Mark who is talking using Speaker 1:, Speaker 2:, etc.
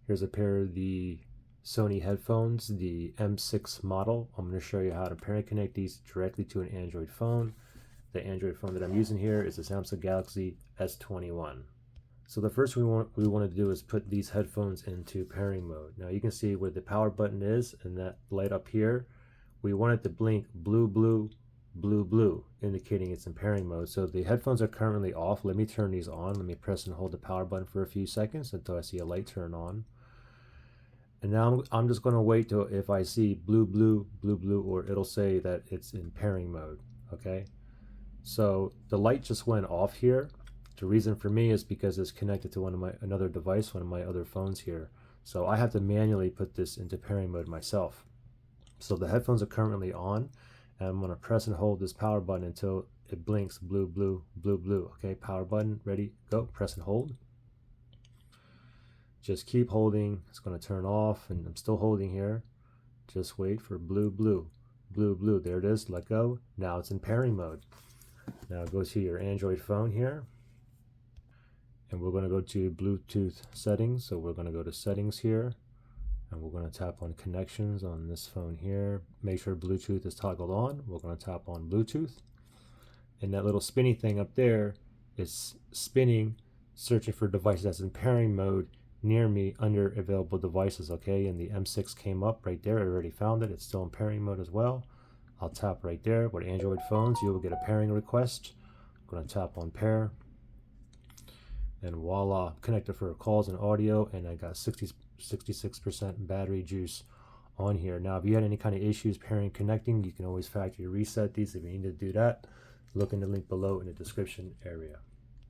Speaker 1: Here's a pair of the Sony headphones, the M6 model. I'm going to show you how to pair and connect these directly to an Android phone. The Android phone that I'm using here is the Samsung Galaxy S21. So the first thing we want to do is put these headphones into pairing mode. Now you can see where the power button is and that light up here. We want it to blink blue, blue, blue, blue, indicating it's in pairing mode. So the headphones are currently off. Let me turn these on. Let me press and hold the power button for a few seconds until I see a light turn on. And now I'm just going to wait till if I see blue, blue, blue, blue, or it'll say that it's in pairing mode. Okay. So the light just went off here. The reason for me is because it's connected to another device, one of my other phones here. So I have to manually put this into pairing mode myself. So the headphones are currently on, and I'm going to press and hold this power button until it blinks blue, blue, blue, blue. Okay, power button, ready, go, press and hold. Just keep holding. It's going to turn off, and I'm still holding here. Just wait for blue, blue, blue, blue. There it is, let go. Now it's in pairing mode. Now go to your Android phone here, and we're going to go to Bluetooth settings. So we're going to go to settings here, and we're going to tap on connections on this phone here. Make sure Bluetooth is toggled on. We're going to tap on Bluetooth, and that little spinny thing up there is spinning, searching for devices that's in pairing mode near me under available devices. Okay, and the M6 came up right there. I already found it. It's still in pairing mode as well. I'll tap right there. With Android phones, you will get a pairing request. I'm going to tap on pair, and voila, connected for calls and audio, and I got 66% battery juice on here. Now if you had any kind of issues pairing connecting, you can always factory reset these. If you need to do that, look in the link below in the description area.